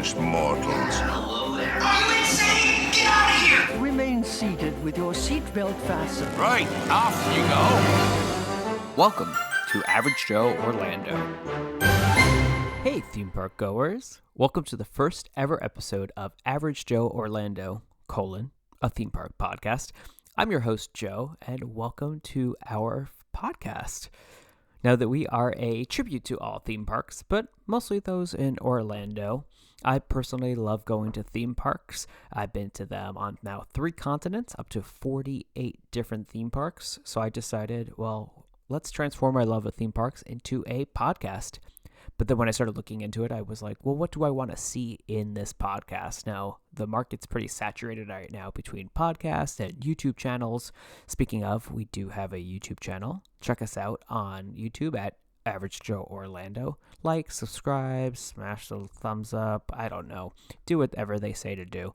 foolish mortals. Hello there. Are you insane? Get out of here! Remain seated with your seatbelt fastened. Right, off you go. Welcome to Average Joe Orlando. Hey, theme park goers. Welcome to the first ever episode of Average Joe Orlando, a theme park podcast. I'm your host, Joe, and welcome to our podcast. Now that we are a tribute to all theme parks, but mostly those in Orlando. I personally love going to theme parks. I've been to them on now 3 continents, up to 48 different theme parks. So I decided, well, let's transform my love of theme parks into a podcast. But then when I started looking into it, I was like, well, what do I want to see in this podcast? Now, the market's pretty saturated right now between podcasts and YouTube channels. Speaking of, we do have a YouTube channel. Check us out on YouTube at Average Joe Orlando. Like, subscribe, smash the thumbs up. I don't know. Do whatever they say to do.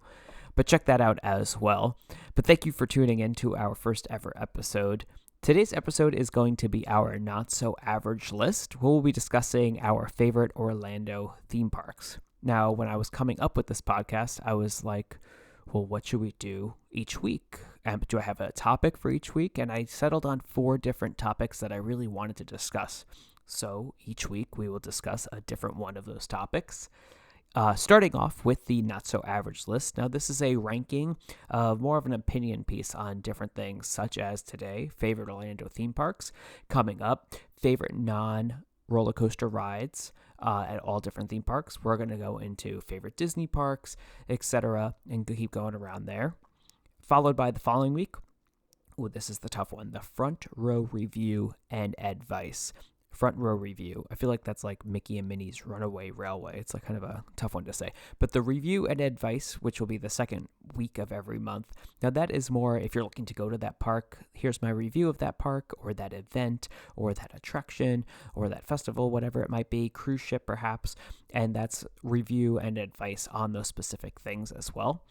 But check that out as well. But thank you for tuning in to our first ever episode. Today's episode is going to be our not-so-average list. We'll be discussing our favorite Orlando theme parks. Now, when I was coming up with this podcast, I was like, well, what should we do each week? Do I have a topic for each week? And I settled on 4 different topics that I really wanted to discuss. So each week, we will discuss a different one of those topics. Starting off with the not-so-average list. Now, this is a ranking of more of an opinion piece on different things, such as today, favorite Orlando theme parks. Coming up, favorite non-roller coaster rides at all different theme parks. We're going to go into favorite Disney parks, etc., and keep going around there. Followed by the following week, this is the tough one, the front row review and advice. Front row review. I feel like that's like Mickey and Minnie's Runaway Railway. It's like kind of a tough one to say. But the review and advice, which will be the second week of every month. Now that is more if you're looking to go to that park, here's my review of that park or that event or that attraction or that festival, whatever it might be, cruise ship perhaps. And that's review and advice on those specific things as well.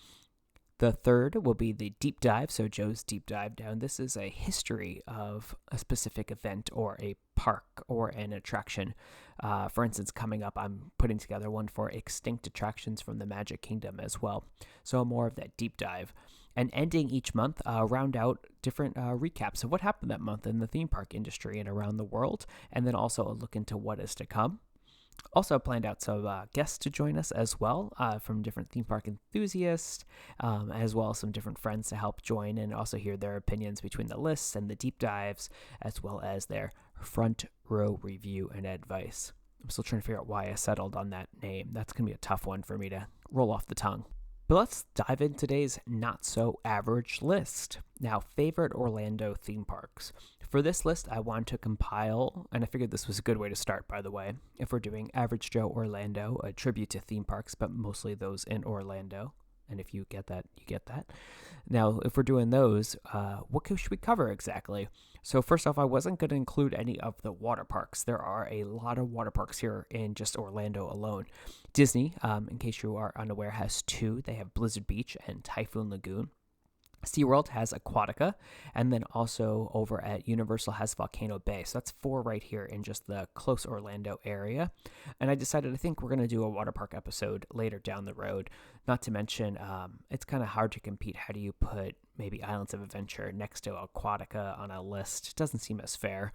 The third will be the deep dive, so Joe's deep dive down. This is a history of a specific event or a park or an attraction. For instance, coming up, I'm putting together one for extinct attractions from the Magic Kingdom as well. So more of that deep dive. And ending each month, round out different recaps of what happened that month in the theme park industry and around the world, and then also a look into what is to come. Also planned out some guests to join us as well from different theme park enthusiasts, as well as some different friends to help join and also hear their opinions between the lists and the deep dives, as well as their front row review and advice. I'm still trying to figure out why I settled on that name. That's going to be a tough one for me to roll off the tongue. But let's dive into today's not-so-average list. Now, favorite Orlando theme parks. For this list, I wanted to compile, and I figured this was a good way to start, by the way, if we're doing Average Joe Orlando, a tribute to theme parks, but mostly those in Orlando. And if you get that, you get that. Now, if we're doing those, what should we cover exactly? So first off, I wasn't going to include any of the water parks. There are a lot of water parks here in just Orlando alone. Disney, in case you are unaware, has 2. They have Blizzard Beach and Typhoon Lagoon. SeaWorld has Aquatica, and then also over at Universal has Volcano Bay. So that's 4 right here in just the close Orlando area. And I decided I think we're going to do a water park episode later down the road. Not to mention, it's kind of hard to compete. How do you put maybe Islands of Adventure next to Aquatica on a list? It doesn't seem as fair.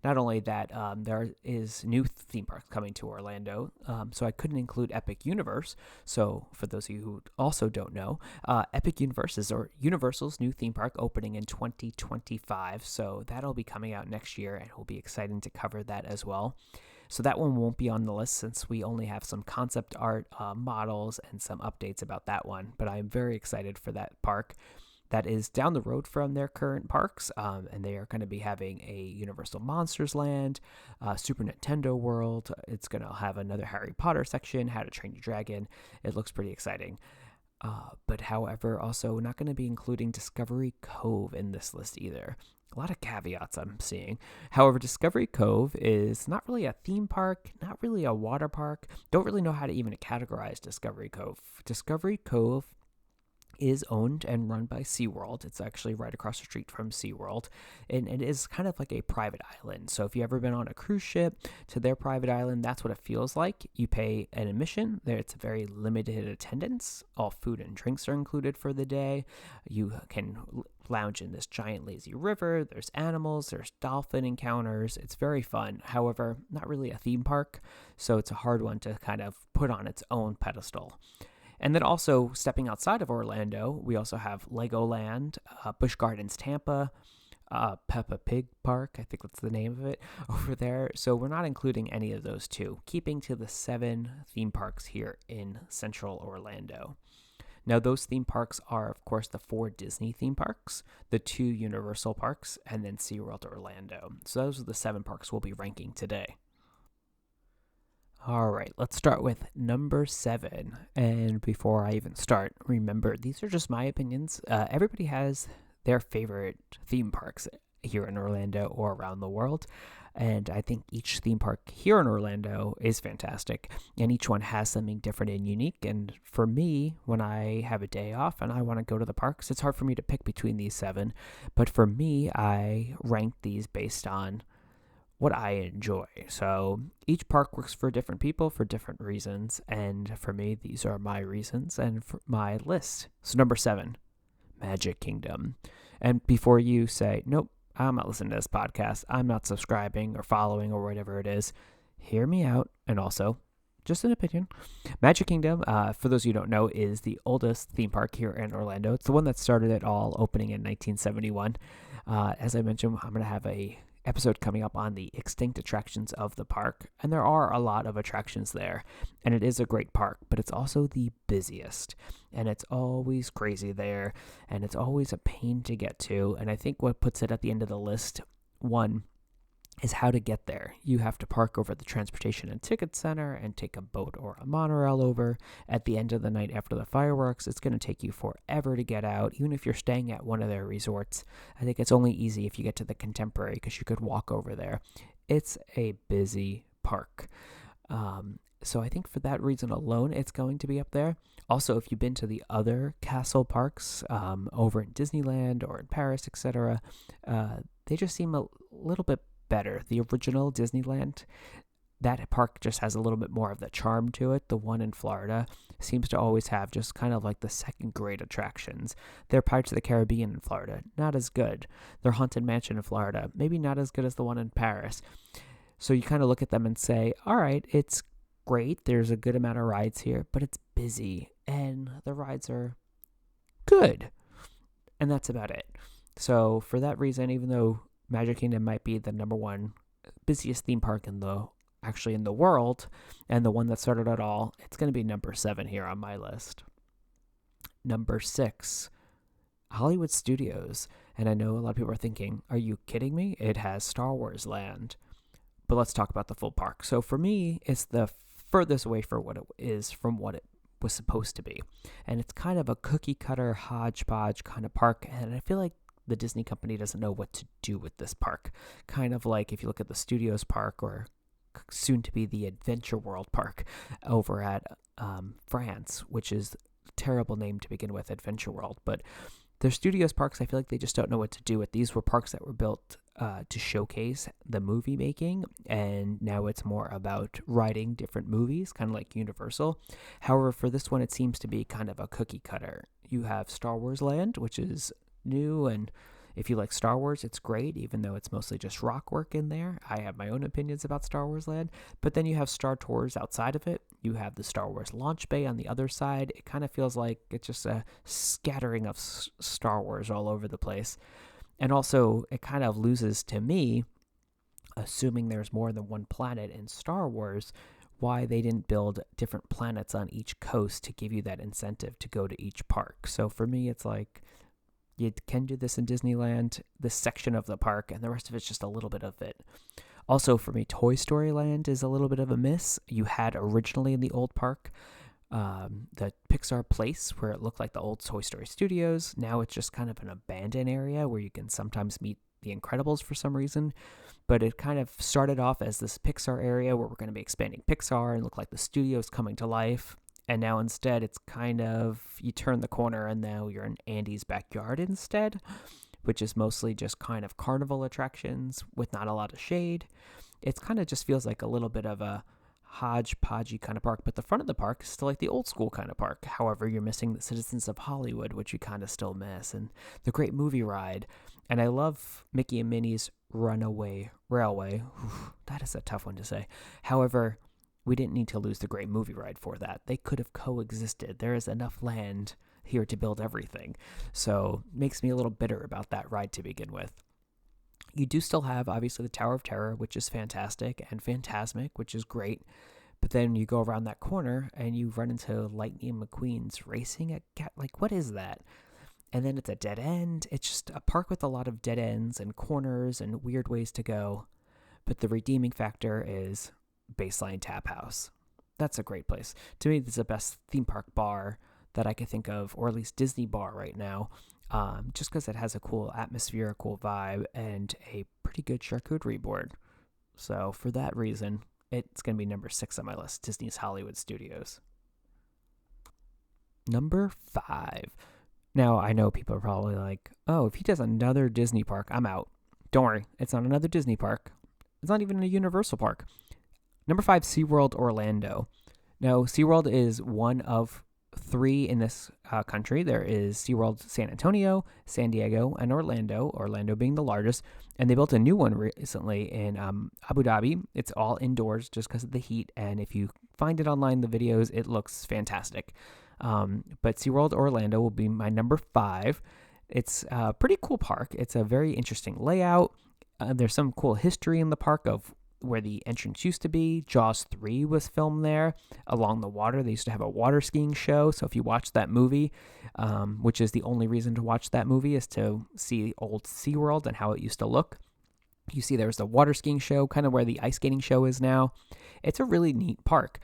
Not only that, there is new theme parks coming to Orlando, so I couldn't include Epic Universe. So for those of you who also don't know, Epic Universe is Universal's new theme park opening in 2025. So that'll be coming out next year, and it will be exciting to cover that as well. So that one won't be on the list since we only have some concept art models and some updates about that one. But I'm very excited for that park. That is down the road from their current parks, and they are going to be having a Universal Monsters Land, Super Nintendo World. It's going to have another Harry Potter section, How to Train Your Dragon. It looks pretty exciting. But however, also not going to be including Discovery Cove in this list either. A lot of caveats I'm seeing. However, Discovery Cove is not really a theme park, not really a water park. Don't really know how to even categorize Discovery Cove. Discovery Cove is owned and run by SeaWorld. It's actually right across the street from SeaWorld, and it is kind of like a private island. So if you've ever been on a cruise ship to their private island, that's what it feels like. You pay an admission. There, it's a very limited attendance. All food and drinks are included for the day. You can lounge in this giant lazy river. There's animals, there's dolphin encounters. It's very fun. However, not really a theme park, so it's a hard one to kind of put on its own pedestal. And then also stepping outside of Orlando, we also have Legoland, Busch Gardens Tampa, Peppa Pig Park, I think that's the name of it, over there. So we're not including any of those two, keeping to the 7 theme parks here in central Orlando. Now, those theme parks are, of course, the 4 Disney theme parks, the 2 Universal parks, and then SeaWorld Orlando. So those are the 7 parks we'll be ranking today. All right, let's start with number 7. And before I even start, remember, these are just my opinions. Everybody has their favorite theme parks here in Orlando or around the world. And I think each theme park here in Orlando is fantastic. And each one has something different and unique. And for me, when I have a day off and I want to go to the parks, it's hard for me to pick between these 7. But for me, I rank these based on what I enjoy. So each park works for different people for different reasons. And for me, these are my reasons and for my list. So number 7, Magic Kingdom. And before you say, nope, I'm not listening to this podcast, I'm not subscribing or following or whatever it is, hear me out. And also, just an opinion, Magic Kingdom, for those of you who don't know, is the oldest theme park here in Orlando. It's the one that started it all, opening in 1971. As I mentioned, I'm going to have a episode coming up on the extinct attractions of the park, and there are a lot of attractions there, and it is a great park, but it's also the busiest, and it's always crazy there, and it's always a pain to get to. And I think what puts it at the end of the list, one, is how to get there. You have to park over at the Transportation and Ticket Center and take a boat or a monorail over. At the end of the night after the fireworks, it's going to take you forever to get out. Even if you're staying at one of their resorts, I think it's only easy if you get to the Contemporary because you could walk over there. It's a busy park. So I think for that reason alone, it's going to be up there. Also, if you've been to the other castle parks over in Disneyland or in Paris, etc., they just seem a little bit better. The original Disneyland, that park just has a little bit more of the charm to it. The one in Florida seems to always have just kind of like the second grade attractions. Their Pirates of the Caribbean in Florida, not as good. Their Haunted Mansion in Florida, maybe not as good as the one in Paris. So you kind of look at them and say, all right, it's great. There's a good amount of rides here, but it's busy and the rides are good. And that's about it. So for that reason, even though Magic Kingdom might be the number 1 busiest theme park in the world, and the one that started it all, it's going to be number 7 here on my list. Number 6, Hollywood Studios. And I know a lot of people are thinking, are you kidding me? It has Star Wars Land. But let's talk about the full park. So for me, it's the furthest away from what it is from what it was supposed to be. And it's kind of a cookie cutter hodgepodge kind of park. And I feel like the Disney company doesn't know what to do with this park. Kind of like if you look at the Studios Park, or soon to be the Adventure World Park over at France, which is a terrible name to begin with, Adventure World. But their Studios parks, I feel like they just don't know what to do with. These were parks that were built to showcase the movie making, and now it's more about writing different movies, kind of like Universal. However, for this one, it seems to be kind of a cookie cutter. You have Star Wars Land, which is new, and if you like Star Wars, it's great, even though it's mostly just rock work in there. I have my own opinions about Star Wars Land, but then you have Star Tours outside of it. You have the Star Wars launch bay on the other side. It kind of feels like it's just a scattering of Star Wars all over the place. And also, it kind of loses to me, assuming there's more than one planet in Star Wars, why they didn't build different planets on each coast to give you that incentive to go to each park. So for me, it's like, you can do this in Disneyland, this section of the park, and the rest of it's just a little bit of it. Also, for me, Toy Story Land is a little bit of a miss. You had originally in the old park the Pixar place where it looked like the old Toy Story Studios. Now it's just kind of an abandoned area where you can sometimes meet the Incredibles for some reason. But it kind of started off as this Pixar area where we're going to be expanding Pixar and look like the studios coming to life. And now instead it's kind of, you turn the corner and now you're in Andy's backyard instead, which is mostly just kind of carnival attractions with not a lot of shade. It's kind of just feels like a little bit of a hodgepodgey kind of park, but the front of the park is still like the old school kind of park. However, you're missing the Citizens of Hollywood, which you kind of still miss, and the Great Movie Ride. And I love Mickey and Minnie's Runaway Railway. That is a tough one to say. However, we didn't need to lose the Great Movie Ride for that. They could have coexisted. There is enough land here to build everything. So it makes me a little bitter about that ride to begin with. You do still have, obviously, the Tower of Terror, which is fantastic, and Fantasmic, which is great. But then you go around that corner and you run into Lightning McQueen's racing at like, what is that? And then it's a dead end. It's just a park with a lot of dead ends and corners and weird ways to go. But the redeeming factor is Baseline Tap House. That's a great place. To me, this is the best theme park bar that I could think of, or at least Disney bar right now, just because it has a cool atmosphere, a cool vibe, and a pretty good charcuterie board. So for that reason, it's going to be number 6 on my list, Disney's Hollywood Studios. Number 5. Now, I know people are probably like, oh, if he does another Disney park, I'm out. Don't worry, it's not another Disney park. It's not even a Universal park. Number 5, SeaWorld Orlando. Now, SeaWorld is one of 3 in this country. There is SeaWorld San Antonio, San Diego, and Orlando being the largest. And they built a new one recently in Abu Dhabi. It's all indoors just because of the heat. And if you find it online, the videos, it looks fantastic. But SeaWorld Orlando will be my number 5. It's a pretty cool park. It's a very interesting layout. There's some cool history in the park of where the entrance used to be. Jaws 3 was filmed there. Along the water, they used to have a water skiing show. So if you watch that movie, which is the only reason to watch that movie, is to see old SeaWorld and how it used to look. You see there's the water skiing show, kind of where the ice skating show is now. It's a really neat park.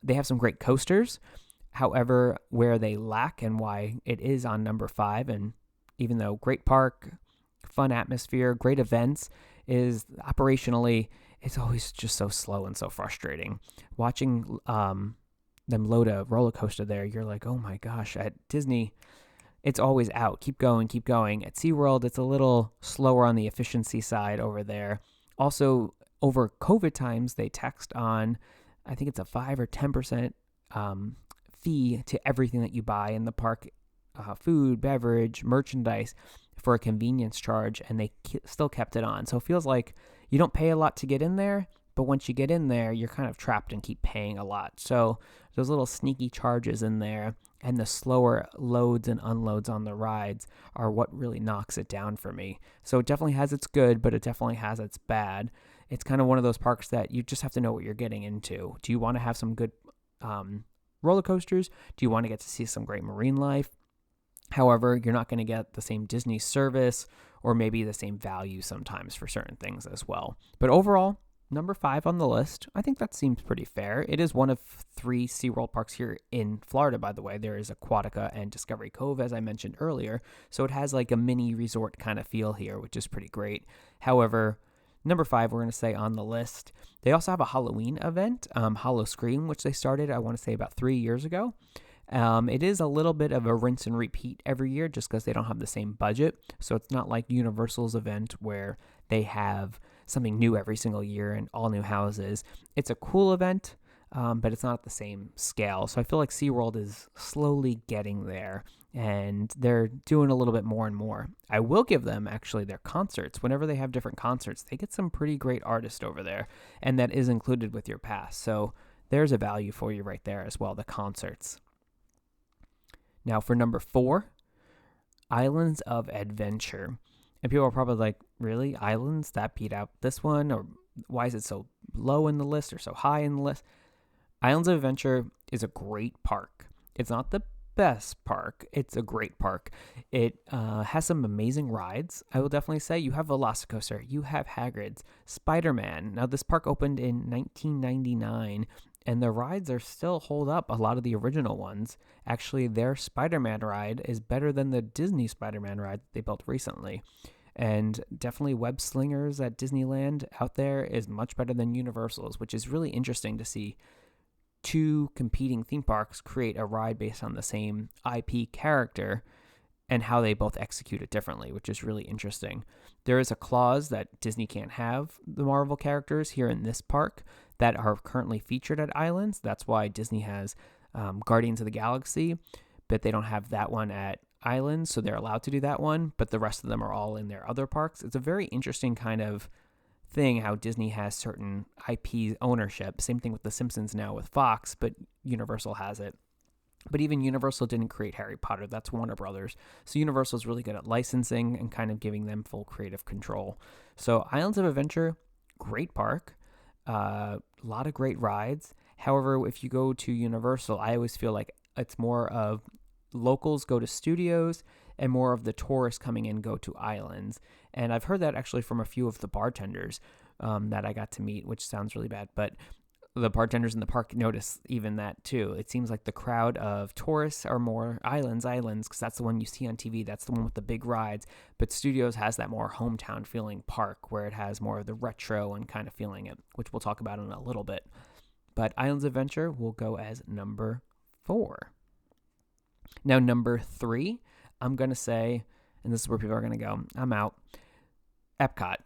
They have some great coasters. However, where they lack and why it is on number 5, and even though great park, fun atmosphere, great events, is operationally, it's always just so slow and so frustrating. Watching them load a roller coaster there, you're like, oh my gosh. At Disney, it's always out. Keep going, keep going. At SeaWorld, it's a little slower on the efficiency side over there. Also, over COVID times, they taxed on, I think it's a 5 or 10% fee to everything that you buy in the park, food, beverage, merchandise, for a convenience charge, and they still kept it on. So it feels like you don't pay a lot to get in there, but once you get in there, you're kind of trapped and keep paying a lot. So those little sneaky charges in there and the slower loads and unloads on the rides are what really knocks it down for me. So it definitely has its good, but it definitely has its bad. It's kind of one of those parks that you just have to know what you're getting into. Do you want to have some good roller coasters? Do you want to get to see some great marine life? However, you're not going to get the same Disney service or maybe the same value sometimes for certain things as well. But overall, number 5 on the list, I think that seems pretty fair. It is one of 3 SeaWorld parks here in Florida, by the way. There is Aquatica and Discovery Cove, as I mentioned earlier. So it has like a mini resort kind of feel here, which is pretty great. However, number 5, we're going to say on the list. They also have a Halloween event, Hollow Scream, which they started, I want to say, about 3 years ago. It is a little bit of a rinse and repeat every year just because they don't have the same budget. So it's not like Universal's event where they have something new every single year and all new houses. It's a cool event, but it's not at the same scale. So I feel like SeaWorld is slowly getting there, and they're doing a little bit more and more. I will give them, actually, their concerts. Whenever they have different concerts, they get some pretty great artists over there, and that is included with your pass. So there's a value for you right there as well, the concerts. Now for number 4, Islands of Adventure. And people are probably like, really? Islands? That beat out this one? Or why is it so low in the list or so high in the list? Islands of Adventure is a great park. It's not the best park. It's a great park. It has some amazing rides. I will definitely say you have Velocicoaster, you have Hagrid's, Spider-Man. Now this park opened in 1999. And the rides are still hold up, a lot of the original ones. Actually, their Spider-Man ride is better than the Disney Spider-Man ride that they built recently. And definitely Web Slingers at Disneyland out there is much better than Universal's, which is really interesting to see two competing theme parks create a ride based on the same IP character and how they both execute it differently, which is really interesting. There is a clause that Disney can't have the Marvel characters here in this park that are currently featured at Islands. That's why Disney has Guardians of the Galaxy, but they don't have that one at Islands, so they're allowed to do that one, but the rest of them are all in their other parks. It's a very interesting kind of thing how Disney has certain IP ownership. Same thing with The Simpsons now with Fox, but Universal has it. But even Universal didn't create Harry Potter. That's Warner Brothers. So Universal is really good at licensing and kind of giving them full creative control. So Islands of Adventure, great park. A lot of great rides. However, if you go to Universal, I always feel like it's more of locals go to studios and more of the tourists coming in go to Islands. And I've heard that actually from a few of the bartenders that I got to meet, which sounds really bad. But the bartenders in the park notice even that too. It seems like the crowd of tourists are more Islands, because that's the one you see on TV. That's the one with the big rides. But Studios has that more hometown feeling park where it has more of the retro and kind of feeling it, which we'll talk about in a little bit. But Islands Adventure will go as number 4. Now, number 3, I'm going to say, and this is where people are going to go, I'm out, Epcot.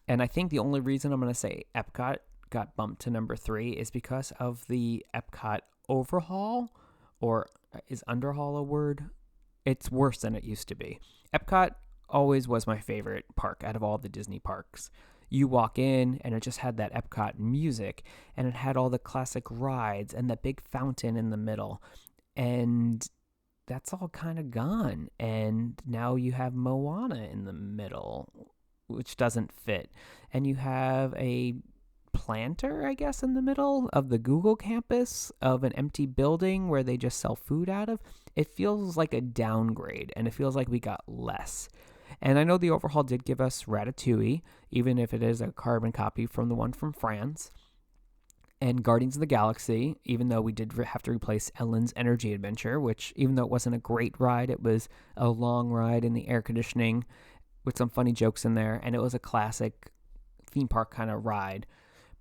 And I think the only reason I'm going to say Epcot got bumped to number 3 is because of the Epcot overhaul, or is underhaul a word? It's worse than it used to be. Epcot always was my favorite park out of all the Disney parks. You walk in and it just had that Epcot music, and it had all the classic rides and that big fountain in the middle. And that's all kind of gone. And now you have Moana in the middle, which doesn't fit. And you have a planter, I guess, in the middle of the Google campus of an empty building where they just sell food out of. It feels like a downgrade, and it feels like we got less. And I know the overhaul did give us Ratatouille, even if it is a carbon copy from the one from France. And Guardians of the Galaxy, even though we did have to replace Ellen's Energy Adventure, which, even though it wasn't a great ride, it was a long ride in the air conditioning with some funny jokes in there, and it was a classic theme park kind of ride.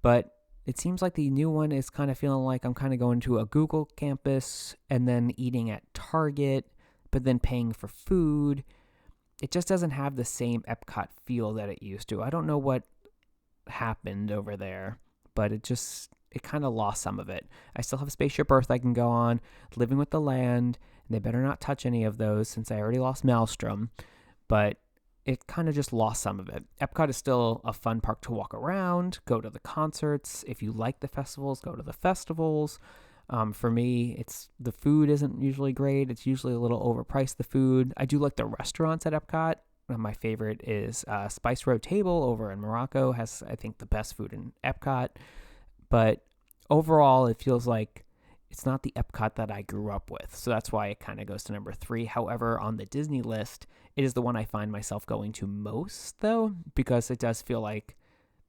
But it seems like the new one is kind of feeling like I'm kind of going to a Google campus and then eating at Target, but then paying for food. It just doesn't have the same Epcot feel that it used to. I don't know what happened over there, but it kind of lost some of it. I still have Spaceship Earth I can go on, Living with the Land, and they better not touch any of those since I already lost Maelstrom, but it kind of just lost some of it. Epcot is still a fun park to walk around, go to the concerts. If you like the festivals, go to the festivals. For me, the food isn't usually great. It's usually a little overpriced, the food. I do like the restaurants at Epcot. My favorite is Spice Road Table over in Morocco. Has, I think, the best food in Epcot. But overall, it feels like it's not the Epcot that I grew up with. So that's why it kind of goes to number 3. However, on the Disney list, it is the one I find myself going to most, though, because it does feel like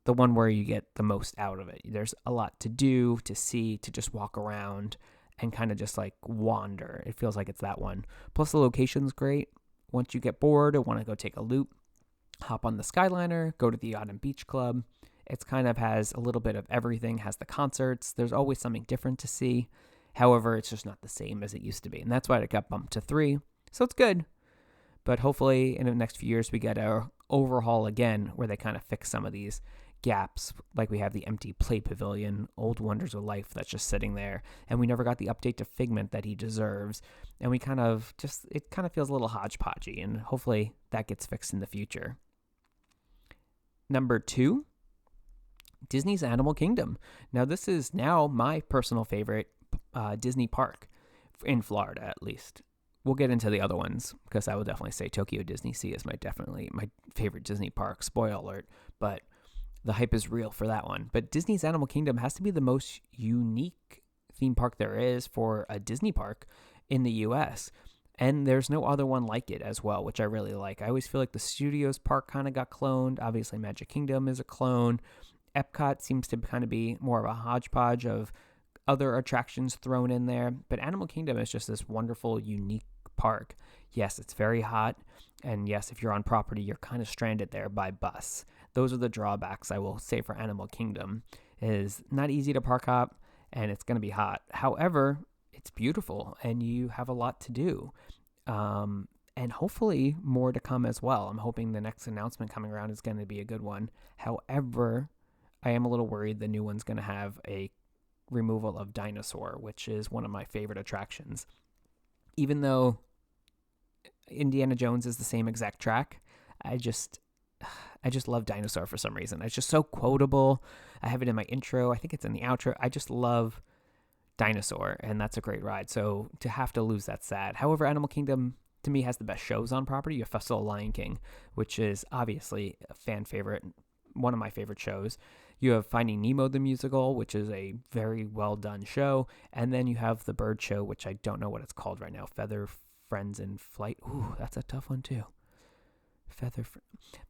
the one where you get the most out of it. There's a lot to do, to see, to just walk around and kind of just like wander. It feels like it's that one. Plus the location's great. Once you get bored or want to go take a loop, hop on the Skyliner, go to the Autumn Beach Club. It's kind of has a little bit of everything, has the concerts. There's always something different to see. However, it's just not the same as it used to be. And that's why it got bumped to 3. So it's good. But hopefully in the next few years, we get a overhaul again where they kind of fix some of these gaps. Like we have the empty play pavilion, Old Wonders of Life that's just sitting there. And we never got the update to Figment that he deserves. And it kind of feels a little hodgepodgey. And hopefully that gets fixed in the future. Number 2, Disney's Animal Kingdom. Now this is now my personal favorite Disney park in Florida, at least. We'll get into the other ones because I will definitely say Tokyo Disney Sea is my favorite Disney park. Spoiler alert, but the hype is real for that one. But Disney's Animal Kingdom has to be the most unique theme park there is for a Disney park in the U.S. And there's no other one like it as well, which I really like. I always feel like the Studios park kind of got cloned. Obviously, Magic Kingdom is a clone. Epcot seems to kind of be more of a hodgepodge of other attractions thrown in there. But Animal Kingdom is just this wonderful, unique park. Yes, it's very hot. And yes, if you're on property, you're kind of stranded there by bus. Those are the drawbacks I will say for Animal Kingdom. It is not easy to park up. and it's going to be hot. However, it's beautiful and you have a lot to do. And hopefully more to come as well. I'm hoping the next announcement coming around is going to be a good one. However, I am a little worried the new one's going to have a removal of Dinosaur, which is one of my favorite attractions. Even though Indiana Jones is the same exact track, I just love Dinosaur for some reason. It's just so quotable. I have it in my intro. I think it's in the outro. I just love Dinosaur, and that's a great ride. So to have to lose, that's sad. However, Animal Kingdom, to me, has the best shows on property. You have Festival of Lion King, which is obviously a fan favorite, one of my favorite shows. You have Finding Nemo the musical, which is a very well done show. And then you have the bird show, which I don't know what it's called right now. Feather Friends in Flight. Ooh, that's a tough one too.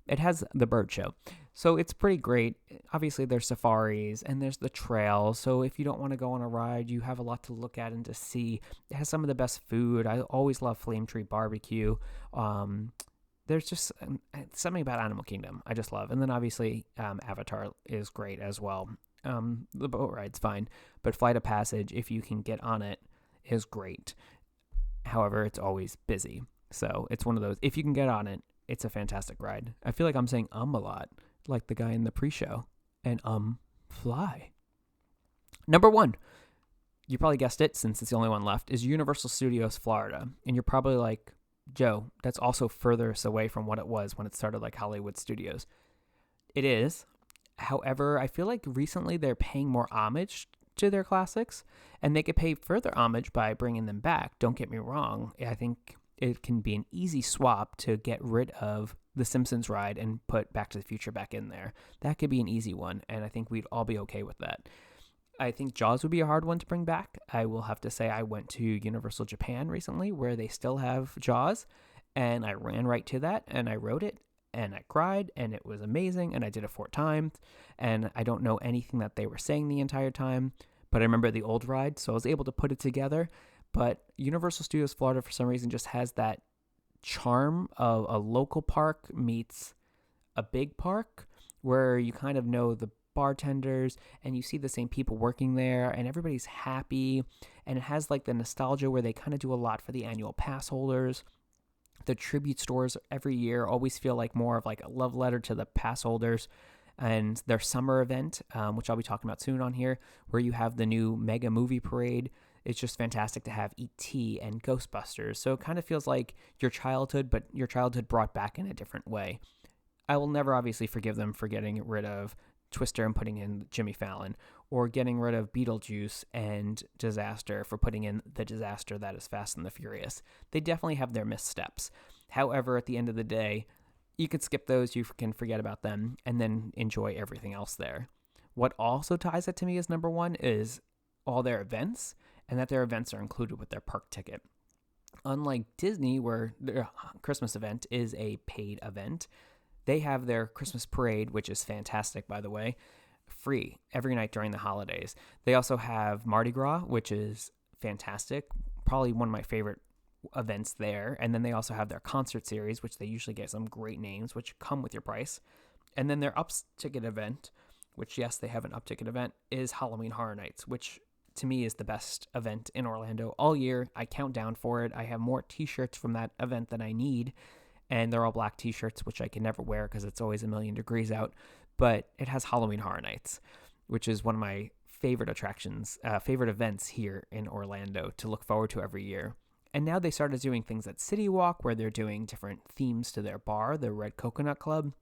It has the bird show. So it's pretty great. Obviously, there's safaris and there's the trail. So if you don't want to go on a ride, you have a lot to look at and to see. It has some of the best food. I always love Flame Tree Barbecue. There's just something about Animal Kingdom I just love. And then obviously Avatar is great as well. The boat ride's fine, but Flight of Passage, if you can get on it, is great. However, it's always busy. So it's one of those, if you can get on it, it's a fantastic ride. I feel like I'm saying a lot, like the guy in the pre-show. And fly. Number 1, you probably guessed it since it's the only one left, is Universal Studios Florida. And you're probably like, Joe, that's also furthest away from what it was when it started like Hollywood Studios. It is. However, I feel like recently they're paying more homage to their classics, and they could pay further homage by bringing them back. Don't get me wrong. I think it can be an easy swap to get rid of the Simpsons ride and put Back to the Future back in there. That could be an easy one, and I think we'd all be okay with that. I think Jaws would be a hard one to bring back. I will have to say I went to Universal Japan recently where they still have Jaws, and I ran right to that, and I rode it, and I cried, and it was amazing, and I did it 4 times, and I don't know anything that they were saying the entire time, but I remember the old ride, so I was able to put it together. But Universal Studios Florida, for some reason, just has that charm of a local park meets a big park where you kind of know the bartenders and you see the same people working there and everybody's happy. And it has like the nostalgia where they kind of do a lot for the annual pass holders. The tribute stores every year always feel like more of like a love letter to the pass holders. And their summer event, which I'll be talking about soon on here, where you have the new mega movie parade. It's just fantastic to have E.T. and Ghostbusters. So it kind of feels like your childhood, but your childhood brought back in a different way. I will never obviously forgive them for getting rid of Twister and putting in Jimmy Fallon, or getting rid of Beetlejuice and Disaster for putting in the disaster that is Fast and the Furious. They definitely have their missteps. However, at the end of the day, you can skip those, you can forget about them, and then enjoy everything else there. What also ties it to me as number 1 is all their events, and that their events are included with their park ticket. Unlike Disney, where their Christmas event is a paid event, they have their Christmas parade, which is fantastic, by the way, free every night during the holidays. They also have Mardi Gras, which is fantastic, probably one of my favorite events there. And then they also have their concert series, which they usually get some great names, which come with your price. And then their up-ticket event, which, yes, they have an up-ticket event, is Halloween Horror Nights, which to me is the best event in Orlando all year. I count down for it. I have more t-shirts from that event than I need, and they're all black t-shirts, which I can never wear because it's always a million degrees out. But it has Halloween Horror Nights, which is one of my favorite attractions, favorite events here in Orlando to look forward to every year. And now they started doing things at City Walk where they're doing different themes to their bar, the Red Coconut Club.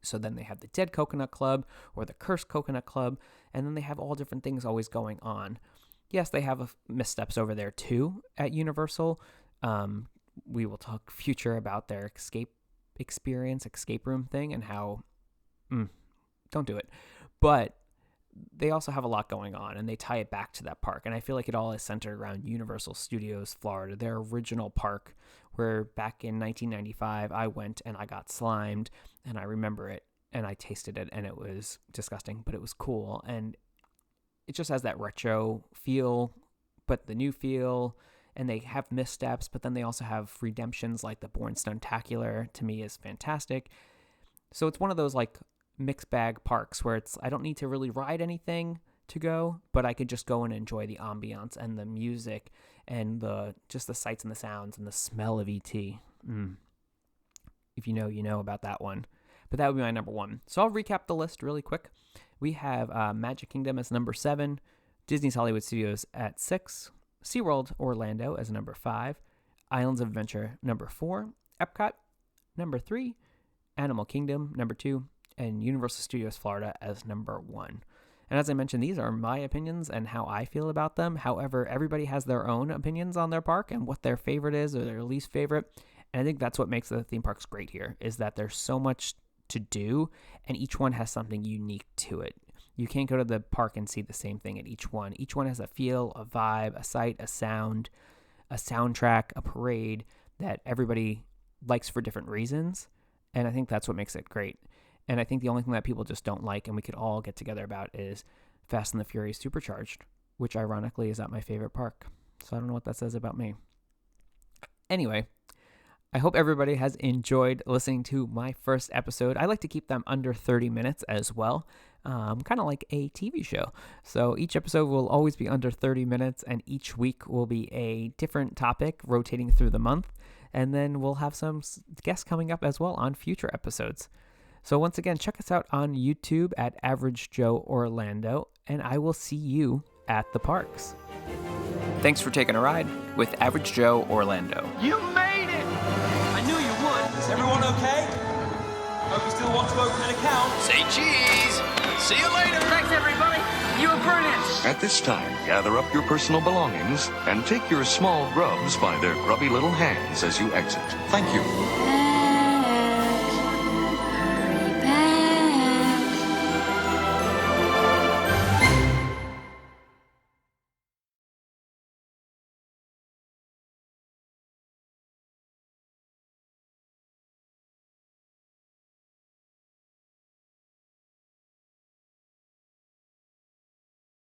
So then they have the Dead Coconut Club or the Cursed Coconut Club, and then they have all different things always going on. Yes, they have missteps over there too at Universal. We will talk future about their escape room thing, and how, don't do it. But they also have a lot going on, and they tie it back to that park. And I feel like it all is centered around Universal Studios Florida, their original park, where back in 1995, I went and I got slimed, and I remember it, and I tasted it, and it was disgusting, but it was cool. And it just has that retro feel, but the new feel, and they have missteps, but then they also have redemptions like the Born Stuntacular, to me is fantastic. So it's one of those like mixed bag parks where I don't need to really ride anything to go, but I could just go and enjoy the ambiance and the music and the sights and the sounds and the smell of ET. If you know, you know about that one. But that would be my number 1. So I'll recap the list really quick. We have Magic Kingdom as number 7, Disney's Hollywood Studios at 6, SeaWorld Orlando as number 5, Islands of Adventure number 4, Epcot number 3, Animal Kingdom number 2, and Universal Studios Florida as number 1. And as I mentioned, these are my opinions and how I feel about them. However, everybody has their own opinions on their park and what their favorite is or their least favorite. And I think that's what makes the theme parks great here, is that there's so much to do and each one has something unique to it. You can't go to the park and see the same thing at each one. Each one has a feel, a vibe, a sight, a sound, a soundtrack, a parade that everybody likes for different reasons. And I think that's what makes it great. And I think the only thing that people just don't like, and we could all get together about, is Fast and the Furious Supercharged, which ironically is at my favorite park. So I don't know what that says about me. Anyway, I hope everybody has enjoyed listening to my first episode. I like to keep them under 30 minutes as well, kind of like a TV show. So each episode will always be under 30 minutes, and each week will be a different topic rotating through the month. And then we'll have some guests coming up as well on future episodes. So once again, check us out on YouTube at Average Joe Orlando, and I will see you at the parks. Thanks for taking a ride with Average Joe Orlando. You made it! I knew you would. Is everyone okay? Hope you still want to open an account. Say cheese! See you later! Thanks, everybody. You were brilliant. At this time, gather up your personal belongings and take your small grubs by their grubby little hands as you exit. Thank you.